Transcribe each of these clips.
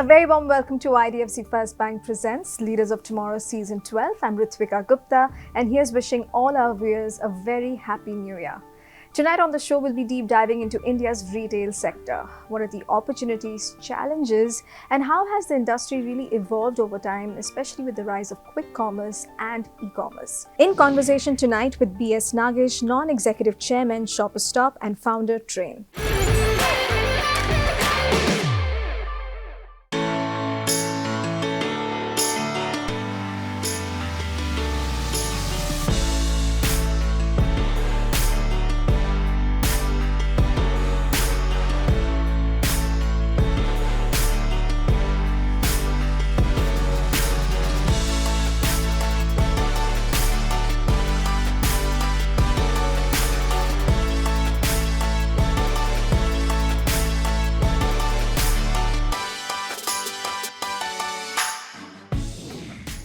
A very warm welcome to IDFC First Bank presents Leaders of Tomorrow Season 12. I'm Ritwika Gupta and here's wishing all our viewers a very happy new year. Tonight on the show, we'll be deep diving into India's retail sector. What are the opportunities, challenges, and how has the industry really evolved over time, especially with the rise of quick commerce and e-commerce? In conversation tonight with BS Nagesh, Non-Executive Chairman, Shopper Stop and Founder, TRRAIN.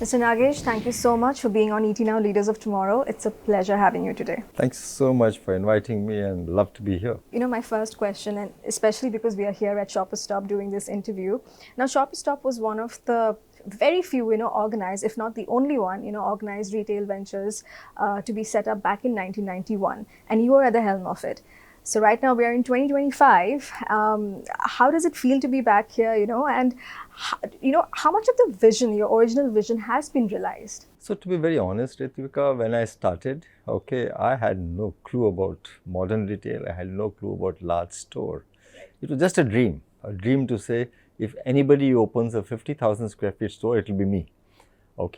Mr. Nagesh, thank you so much for being on ET Now Leaders of Tomorrow. It's a pleasure having you today. Thanks so much for inviting me and love to be here. You know, my first question, and especially because we are here at Shopper Stop doing this interview. Now, Shopper Stop was one of the very few, organized, if not the only one, organized retail ventures to be set up back in 1991. And you were at the helm of it. So right now we are in 2025. How does it feel to be back here, and how much of the vision, your original vision, has been realized? So to be very honest, Ritwika, when I started, I had no clue about modern retail. I had no clue about large store. It was just a dream to say, if anybody opens a 50,000 square feet store, it will be me.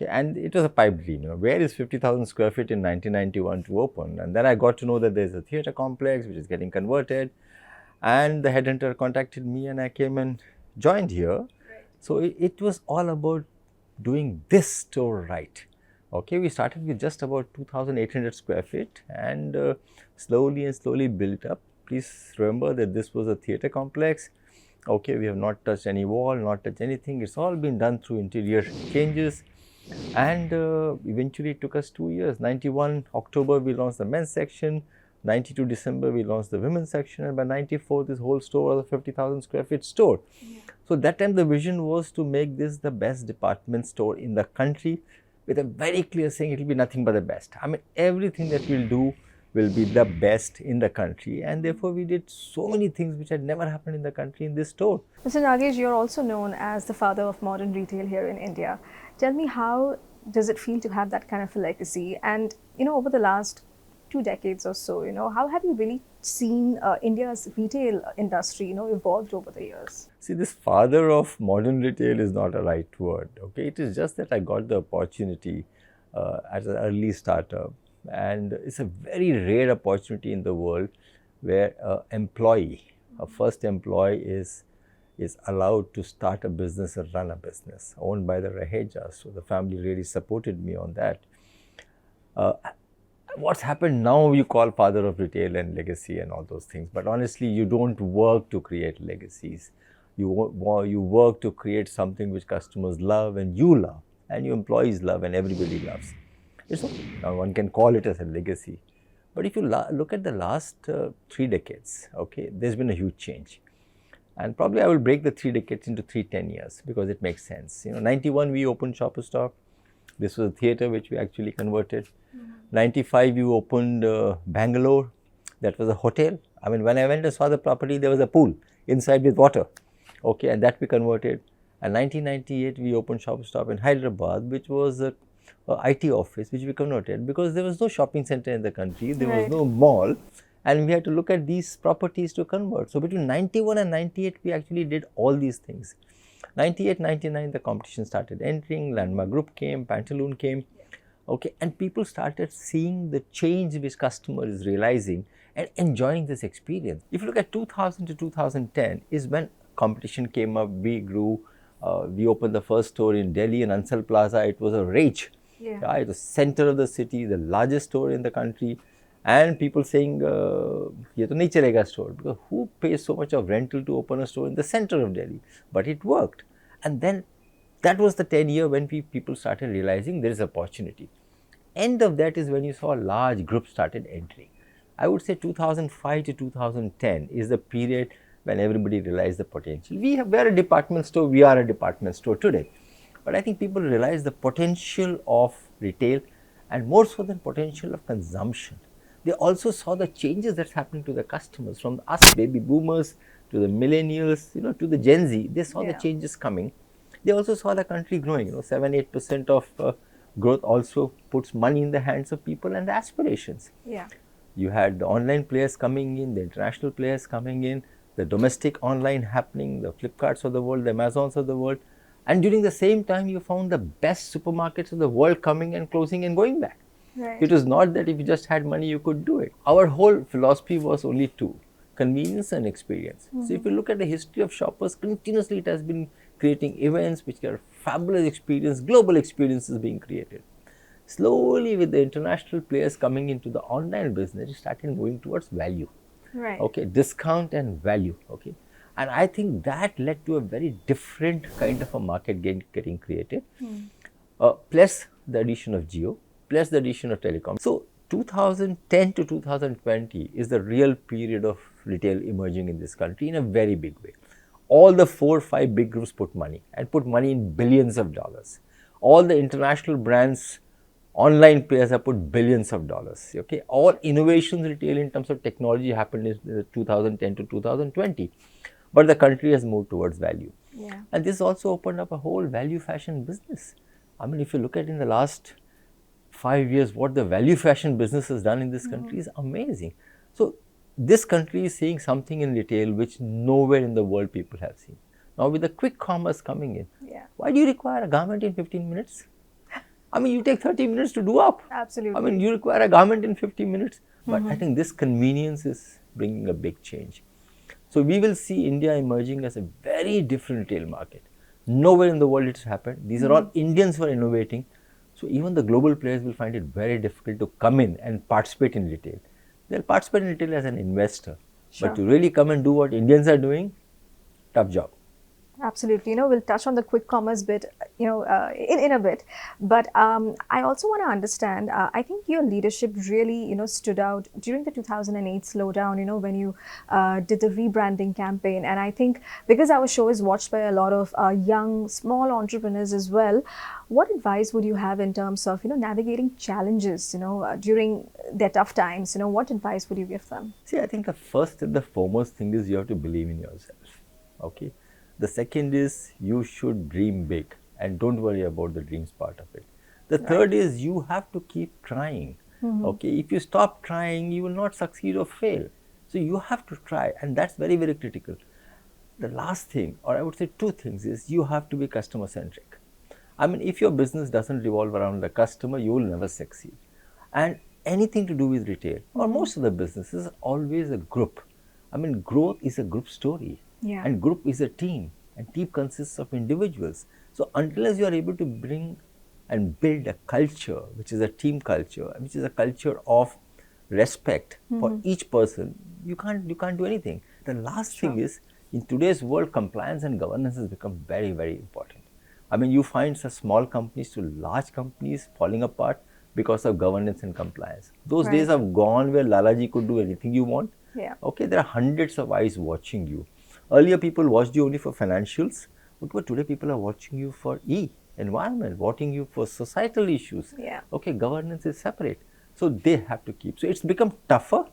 And it was a pipe dream. Where is 50,000 square feet in 1991 to open? And then I got to know that there's a theatre complex which is getting converted. And the headhunter contacted me and I came and joined here. Right. So it was all about doing this store right. We started with just about 2,800 square feet and slowly built up. Please remember that this was a theatre complex. We have not touched any wall, not touched anything. It's all been done through interior changes. And eventually it took us 2 years. 91 October we launched the men's section, 92 December we launched the women's section, and by 94 this whole store was a 50,000 square feet store. Yeah. So that time the vision was to make this the best department store in the country, with a very clear saying it will be nothing but the best. Everything that we'll do will be the best in the country, and therefore we did so many things which had never happened in the country in this store. Mr. Nagesh, you're also known as the father of modern retail here in India. Tell me, how does it feel to have that kind of a legacy? And, over the last 2 decades or so, how have you really seen India's retail industry, evolved over the years? See, this father of modern retail is not a right word, It is just that I got the opportunity as an early startup. And it's a very rare opportunity in the world where a first employee is allowed to start a business and run a business owned by the Rahejas. So the family really supported me on that. What's happened now, you call father of retail and legacy and all those things. But honestly, you don't work to create legacies. You work to create something which customers love and you love and your employees love and everybody loves. Now one can call it as a legacy. But if you look at the last 3 decades, there's been a huge change. And probably I will break the 3 decades into 10 years because it makes sense. 91 we opened Shopper Stop. This was a theatre which we actually converted. 95 we opened Bangalore. That was a hotel. When I went and saw the property, there was a pool inside with water. And that we converted. And 1998 we opened Shopper Stop in Hyderabad, which was a IT office which we converted because there was no shopping center in the country, there was no mall, and we had to look at these properties to convert. So between 91 and 98 we actually did all these things. 98, 99 the competition started entering, Landmark Group came, Pantaloon came, and people started seeing the change which customer is realizing and enjoying this experience. If you look at 2000 to 2010 is when competition came up, we grew, we opened the first store in Delhi in Ansal Plaza. It was a rage. It was center of the city, the largest store in the country, and people saying, "Ye to nahi chalega store," because who pays so much of rental to open a store in the center of Delhi? But it worked, and then that was the 10-year when people started realizing there is opportunity. End of that is when you saw large groups started entering. I would say 2005 to 2010 is the period when everybody realized the potential. We are a department store, we are a department store today. But I think people realize the potential of retail and more so than potential of consumption. They also saw the changes that's happening to the customers, from us baby boomers to the millennials, to the Gen Z. They saw the changes coming. They also saw the country growing. 7-8% of growth also puts money in the hands of people and the aspirations. Yeah. You had the online players coming in, the international players coming in, the domestic online happening, the Flipkarts of the world, the Amazons of the world. And during the same time, you found the best supermarkets of the world coming and closing and going back. Right. It was not that if you just had money, you could do it. Our whole philosophy was only two: convenience and experience. So if you look at the history of shoppers, continuously it has been creating events which are fabulous experience, global experiences being created. Slowly, with the international players coming into the online business, it started moving towards value. Right. Okay, discount and value. Okay, and I think that led to a very different kind of a market getting created. Plus the addition of Geo, plus the addition of telecom. So 2010 to 2020 is the real period of retail emerging in this country in a very big way. All the 4-5 big groups put money in billions of dollars. All the international brands, online players have put billions of dollars. Okay, all innovations retail in terms of technology happened in 2010 to 2020, but the country has moved towards value. Yeah. And this also opened up a whole value fashion business. I mean, if you look at in the last 5 years, what the value fashion business has done in this country is amazing. So this country is seeing something in retail which nowhere in the world people have seen. Now with the quick commerce coming in, why do you require a garment in 15 minutes? I mean, you take 30 minutes to do up. Absolutely. I mean, you require a garment in 15 minutes. But I think this convenience is bringing a big change. So we will see India emerging as a very different retail market. Nowhere in the world it's happened. These are all Indians who are innovating. So even the global players will find it very difficult to come in and participate in retail. They'll participate in retail as an investor. But to really come and do what Indians are doing, tough job. Absolutely. We'll touch on the quick commerce bit, in a bit. But I also want to understand, I think your leadership really, stood out during the 2008 slowdown, when you did the rebranding campaign. And I think because our show is watched by a lot of young, small entrepreneurs as well, what advice would you have in terms of, navigating challenges, during their tough times? What advice would you give them? See, I think the first and the foremost thing is you have to believe in yourself. Okay. The second is you should dream big and don't worry about the dreams part of it. The third is you have to keep trying. Okay, if you stop trying, you will not succeed or fail. So you have to try, and that's very, very critical. The last thing, or I would say two things, is you have to be customer centric. I mean, if your business doesn't revolve around the customer, you will never succeed. And anything to do with retail, or most of the businesses, is always a group. I mean, growth is a group story. Yeah. And group is a team, and team consists of individuals. So unless you are able to bring and build a culture, which is a team culture, which is a culture of respect for each person, you can't do anything. The last thing is, in today's world, compliance and governance has become very, very important. I mean, you find some small companies to large companies falling apart because of governance and compliance. Those days have gone where Lalaji could do anything you want. Yeah. Okay, there are hundreds of eyes watching you. Earlier, people watched you only for financials, but today people are watching you for environment, watching you for societal issues. Yeah. Okay, governance is separate. So they have to keep. So it's become tougher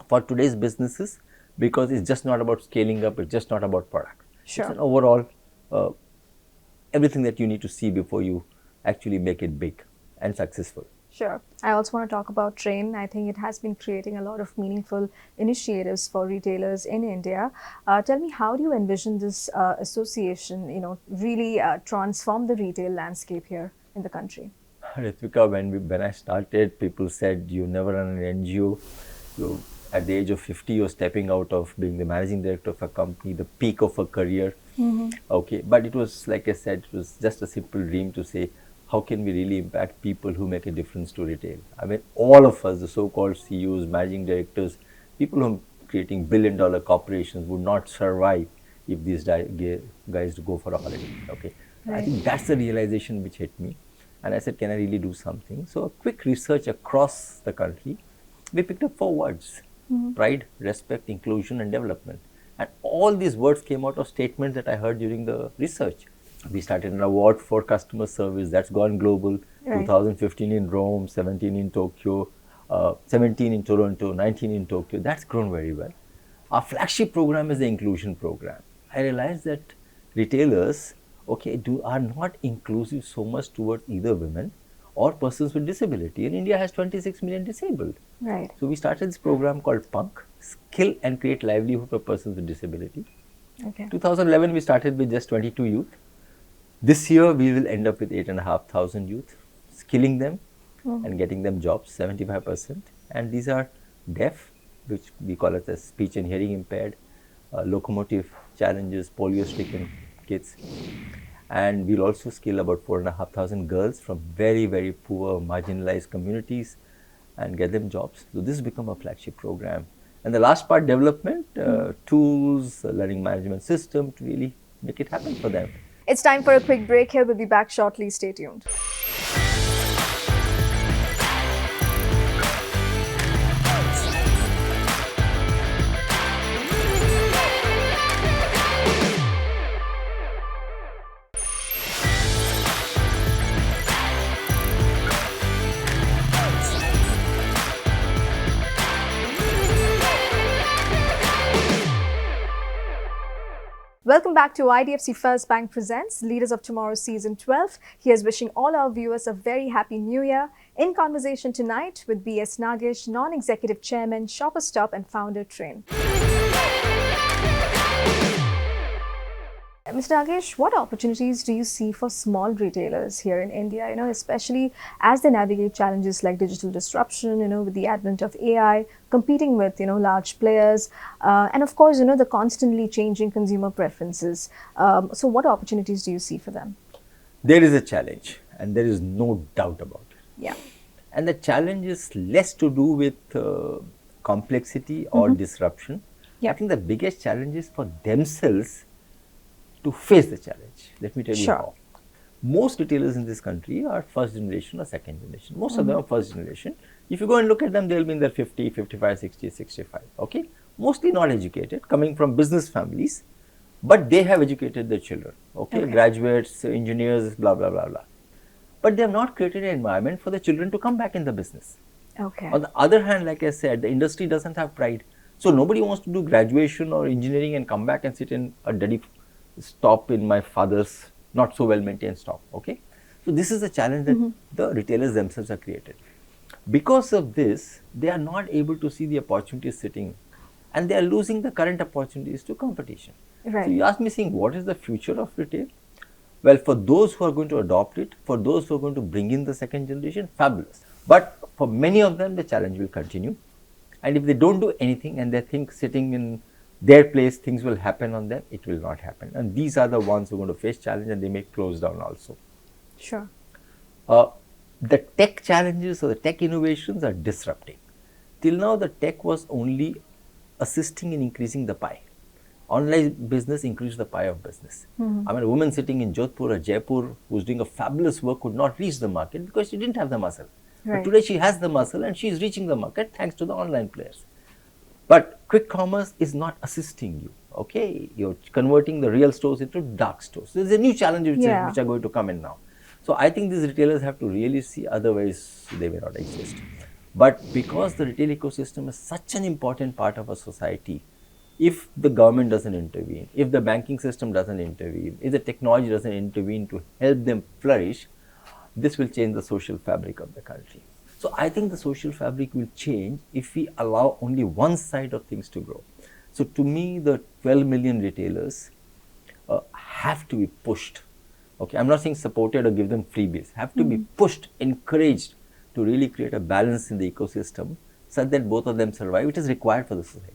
for today's businesses because it's just not about scaling up, it's just not about product. Sure. It's an overall, everything that you need to see before you actually make it big and successful. Sure. I also want to talk about TRAIN. I think it has been creating a lot of meaningful initiatives for retailers in India. Tell me, how do you envision this association, really transform the retail landscape here in the country? Ritwika, when I started, people said you never run an NGO. You, at the age of 50, you're stepping out of being the managing director of a company, the peak of a career. Okay, but it was, like I said, it was just a simple dream to say, how can we really impact people who make a difference to retail? I mean, all of us, the so-called CEOs, managing directors, people who are creating billion-dollar corporations would not survive if these guys go for a holiday. Okay, I think that's the realization which hit me. And I said, can I really do something? So a quick research across the country, we picked up 4 words: pride, respect, inclusion, and development. And all these words came out of statements that I heard during the research. We started an award for customer service that's gone global. Right. 2015 in Rome, 17 in Tokyo, 17 in Toronto, 19 in Tokyo. That's grown very well. Our flagship program is the inclusion program. I realized that retailers, are not inclusive so much towards either women or persons with disability. And India has 26 million disabled. Right. So we started this program called PUNK, Skill and Create Livelihood for Persons with Disability. Okay. 2011 we started with just 22 youth. This year we will end up with 8,500 youth, skilling them and getting them jobs, 75%. And these are deaf, which we call it as speech and hearing impaired, locomotive challenges, polio-stricken kids. And we'll also skill about 4,500 girls from very, very poor, marginalized communities and get them jobs. So this has become a flagship program. And the last part, development, tools, learning management system to really make it happen for them. It's time for a quick break here. We'll be back shortly. Stay tuned. Welcome back to IDFC First Bank Presents Leaders of Tomorrow Season 12. Here's wishing all our viewers a very happy new year. In conversation tonight with BS Nagesh, Non-Executive Chairman, Shopper Stop and Founder, TRRAIN. Mr. Nagesh, what opportunities do you see for small retailers here in India, especially as they navigate challenges like digital disruption, with the advent of AI, competing with, large players, and of course, the constantly changing consumer preferences. So what opportunities do you see for them? There is a challenge, and there is no doubt about it. Yeah. And the challenge is less to do with complexity or disruption. Yeah. I think the biggest challenge is for themselves to face the challenge. Let me tell you how. Most retailers in this country are first generation or second generation. Most of them are first generation. If you go and look at them, they'll be in their 50, 55, 60, 65. Okay? Mostly not educated, coming from business families, but they have educated their children. Okay? Graduates, engineers, blah, blah, blah, blah. But they have not created an environment for the children to come back in the business. Okay. On the other hand, like I said, the industry doesn't have pride. So nobody wants to do graduation or engineering and come back and sit in a dirty stop in my father's not so well maintained stop. Okay, so this is a challenge that the retailers themselves have created. Because of this, they are not able to see the opportunities sitting, and they are losing the current opportunities to competition. Right. So you ask me, saying, what is the future of retail? Well, for those who are going to adopt it, for those who are going to bring in the second generation, fabulous. But for many of them, the challenge will continue. And if they don't do anything and they think sitting in their place, things will happen on them, it will not happen. And these are the ones who are going to face challenge, and they may close down also. Sure. The tech challenges or the tech innovations are disrupting. Till now, the tech was only assisting in increasing the pie. Online business increased the pie of business. I mean, a woman sitting in Jodhpur or Jaipur who's doing a fabulous work could not reach the market because she didn't have the muscle. Right. But today she has the muscle and she is reaching the market thanks to the online players. But quick commerce is not assisting you. Okay, you're converting the real stores into dark stores. There's a new challenge which are going to come in now. So I think these retailers have to really see, otherwise they may not exist. But because the retail ecosystem is such an important part of our society, if the government doesn't intervene, if the banking system doesn't intervene, if the technology doesn't intervene to help them flourish, this will change the social fabric of the country. So I think the social fabric will change if we allow only one side of things to grow. So to me, the 12 million retailers have to be pushed. Okay, I'm not saying supported or give them freebies. Have to be pushed, encouraged to really create a balance in the ecosystem such that both of them survive, which is required for the society.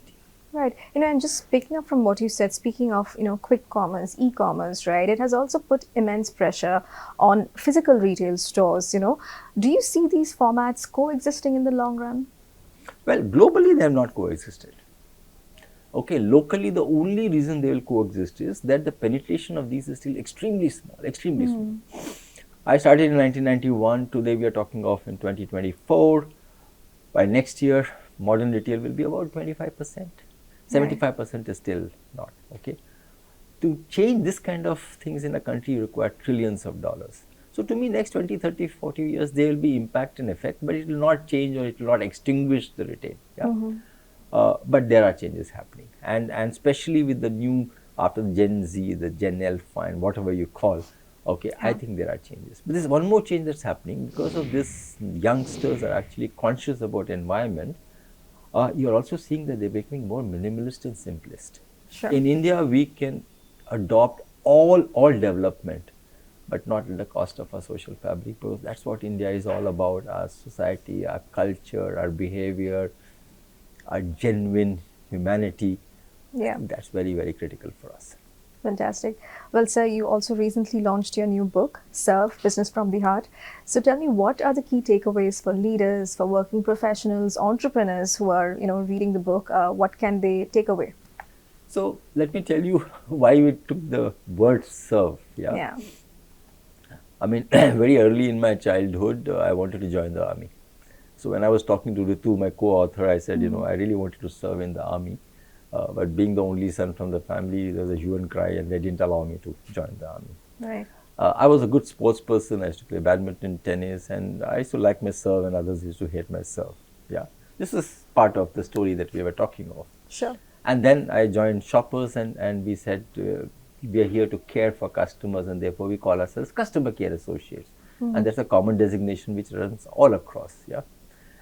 Right. And just picking up from what you said, speaking of, quick commerce, e-commerce, right, it has also put immense pressure on physical retail stores, Do you see these formats coexisting in the long run? Well, globally, they have not coexisted. Okay, locally, the only reason they will coexist is that the penetration of these is still extremely small, extremely small. I started in 1991, today we are talking of in 2024. By next year, modern retail will be about 25%. 75% is still not. Okay, to change this kind of things in a country, you require trillions of dollars. So to me, next 20, 30, 40 years, there will be impact and effect, but it will not change or it will not extinguish the retail. Yeah. But there are changes happening, and especially with the new, after the Gen Z, the Gen Alpha and whatever you call, okay, I think there are changes. But there's one more change that's happening because of this. Youngsters are actually conscious about environment. You're also seeing that they're becoming more minimalist and simplist. Sure. In India, we can adopt all development, but not at the cost of our social fabric, because that's what India is all about: our society, our culture, our behavior, our genuine humanity. Yeah. That's very, very critical for us. Fantastic. Well, sir, you also recently launched your new book, Serve, Business from the Heart. So tell me, what are the key takeaways for leaders, for working professionals, entrepreneurs who are, reading the book? What can they take away? So let me tell you why we took the word serve. Yeah. I mean, very early in my childhood, I wanted to join the army. So when I was talking to Ritu, my co-author, I said, I really wanted to serve in the army. But being the only son from the family, there was a hue and cry, and they didn't allow me to join the army. Right. I was a good sports person. I used to play badminton, tennis, and I used to like my serve, and others used to hate my serve. Yeah. This is part of the story that we were talking of. Sure. And then I joined Shoppers, and we said, we are here to care for customers, and therefore we call ourselves Customer Care Associates. And that's a common designation which runs all across. Yeah.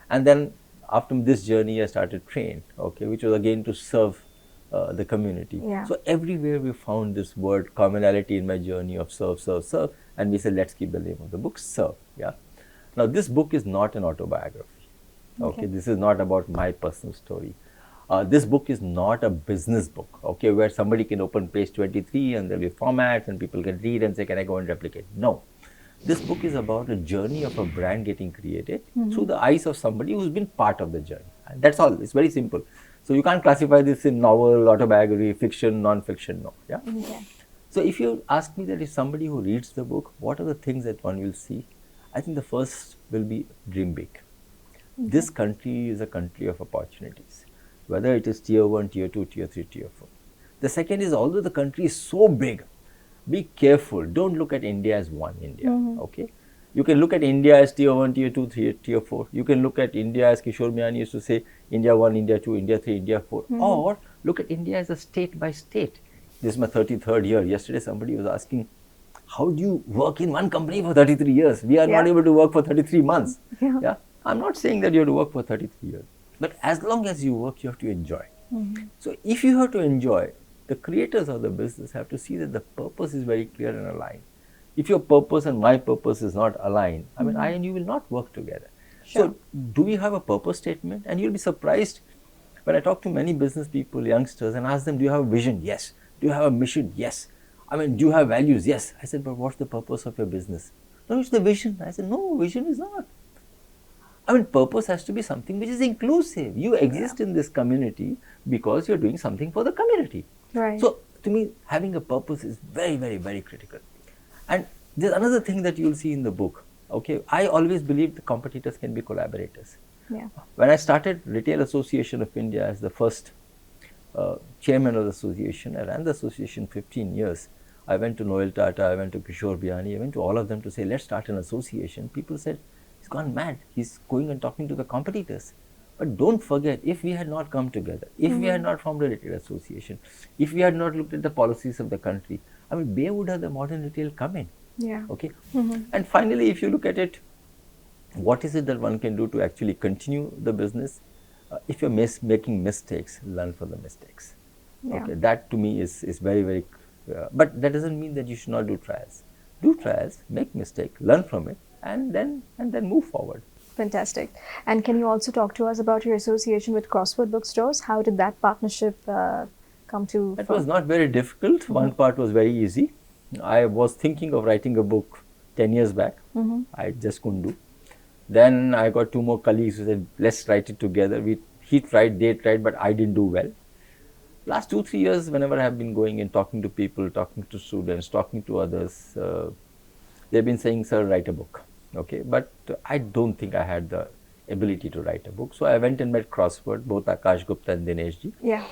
And then after this journey, I started TRRAIN, okay, which was again to serve the community. Yeah. So everywhere we found this word commonality in my journey of serve, serve, serve, and we said, let's keep the name of the book Serve. Yeah. Now this book is not an autobiography. Okay. This is not about my personal story. This book is not a business book, okay, where somebody can open page 23 and there'll be formats and people can read and say, can I go and replicate? No. This book is about a journey of a brand getting created through the eyes of somebody who's been part of the journey. And that's all. It's very simple. So you can't classify this in novel, autobiography, fiction, non-fiction, no. Yeah. Okay. So if you ask me that if somebody who reads the book, what are the things that one will see? I think the first will be dream big. This country is a country of opportunities, whether it is tier 1, tier 2, tier 3, tier 4. The second is, although the country is so big, be careful. Don't look at India as one India. Okay. You can look at India as tier 1, tier 2, tier 4. You can look at India as Kishore Miani used to say, India 1, India 2, India 3, India 4. Or look at India as a state by state. This is my 33rd year. Yesterday somebody was asking, how do you work in one company for 33 years? We are not able to work for 33 months. Yeah. I'm not saying that you have to work for 33 years. But as long as you work, you have to enjoy. So if you have to enjoy, the creators of the business have to see that the purpose is very clear and aligned. If your purpose and my purpose is not aligned, I mean, I and you will not work together. Sure. So do we have a purpose statement? And you'll be surprised when I talk to many business people, youngsters, and ask them, do you have a vision? Yes. Do you have a mission? Yes. I mean, do you have values? Yes. I said, but what's the purpose of your business? No, it's the vision. I said, no, vision is not. I mean, purpose has to be something which is inclusive. You exist in this community because you're doing something for the community. Right. So, to me, having a purpose is very, very, very critical. And there's another thing that you'll see in the book. Okay, I always believe the competitors can be collaborators. Yeah. When I started Retail Association of India as the first chairman of the association, I ran the association 15 years. I went to Noel Tata, I went to Kishore Biani, I went to all of them to say, let's start an association. People said, he's gone mad. He's going and talking to the competitors. But don't forget, if we had not come together, if we had not formed a retail association, if we had not looked at the policies of the country, I mean, where would have the modern retail come in? Yeah. Okay. And finally, if you look at it, what is it that one can do to actually continue the business? If you're making mistakes, learn from the mistakes. Yeah. Okay. That to me is very, very, but that doesn't mean that you should not do trials. Do trials, make mistake, learn from it, and then move forward. Fantastic. And can you also talk to us about your association with Crossword bookstores? How did that partnership come to? That was not very difficult. One part was very easy. I was thinking of writing a book 10 years back. I just couldn't do. Then I got two more colleagues who said, let's write it together. He tried, they tried, but I didn't do well. Last 2-3 years, whenever I have been going and talking to people, talking to students, talking to others, they've been saying, sir, write a book. Okay, but I don't think I had the ability to write a book. So I went and met Crossword, both Akash Gupta and Dinesh ji. Yeah.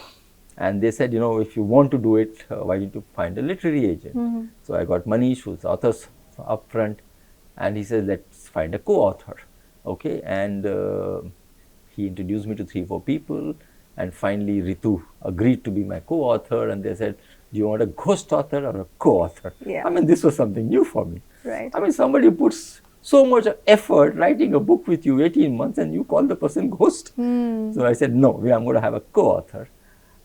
And they said, if you want to do it, why don't you find a literary agent? So I got Manish, who's the author up front, and he said, let's find a co-author. Okay, and he introduced me to 3-4 people, and finally Ritu agreed to be my co-author, and they said, do you want a ghost author or a co-author? Yeah. I mean, this was something new for me. Right. I mean, somebody puts so much effort writing a book with you, 18 months, and you call the person ghost. So I said, no, I'm going to have a co-author.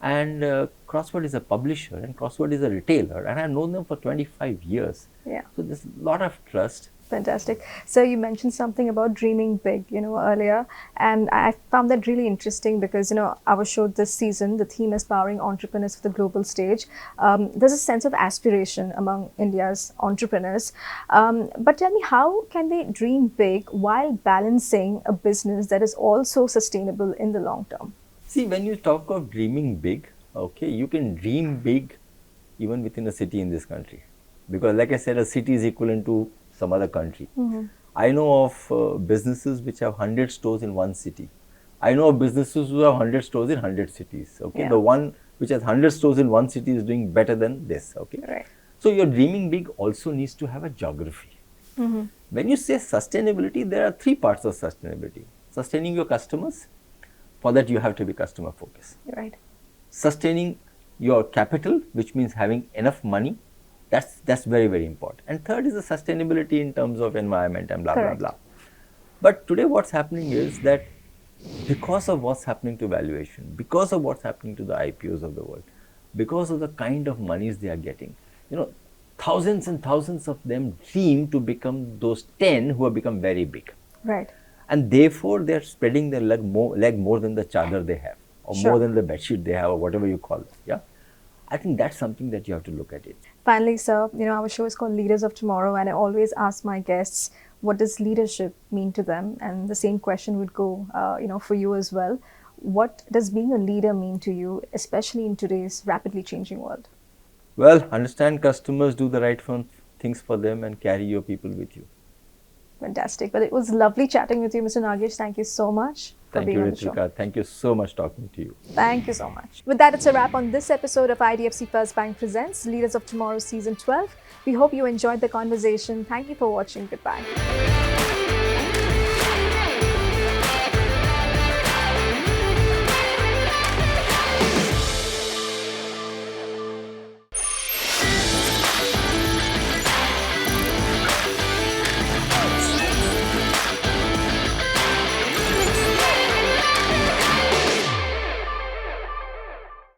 And Crossword is a publisher and Crossword is a retailer, and I've known them for 25 years. Yeah. So there's a lot of trust. Fantastic. So you mentioned something about dreaming big, earlier, and I found that really interesting because, our show this season, the theme is powering entrepreneurs for the global stage. There's a sense of aspiration among India's entrepreneurs. But tell me, how can they dream big while balancing a business that is also sustainable in the long term? See, when you talk of dreaming big, okay, you can dream big even within a city in this country. Because like I said, a city is equivalent to some other country. I know of businesses which have 100 stores in one city. I know of businesses who have 100 stores in 100 cities. Okay, Yeah. the one which has 100 stores in one city is doing better than this. Okay, Right. so your dreaming big also needs to have a geography. When you say sustainability, there are 3 parts of sustainability. Sustaining your customers, for that you have to be customer focused. Right. Sustaining your capital, which means having enough money, that's very, very important. And third is the sustainability in terms of environment and blah, Correct. blah, blah. But today what's happening is that because of what's happening to valuation, because of what's happening to the IPOs of the world, because of the kind of monies they are getting, thousands and thousands of them dream to become those 10 who have become very big. Right. And therefore, they're spreading their leg more than the chadar they have, or Sure. more than the bedsheet they have, or whatever you call it. Yeah, I think that's something that you have to look at it. Finally, sir, our show is called Leaders of Tomorrow, and I always ask my guests, what does leadership mean to them? And the same question would go, for you as well. What does being a leader mean to you, especially in today's rapidly changing world? Well, understand customers, do the right things for them, and carry your people with you. Fantastic. Well, it was lovely chatting with you, Mr. Nagesh. Thank you so much for Thank being you, on the show. Ritwika. Thank you so much talking to you. Thank you so much. With that, it's a wrap on this episode of IDFC First Bank Presents Leaders of Tomorrow Season 12. We hope you enjoyed the conversation. Thank you for watching. Goodbye.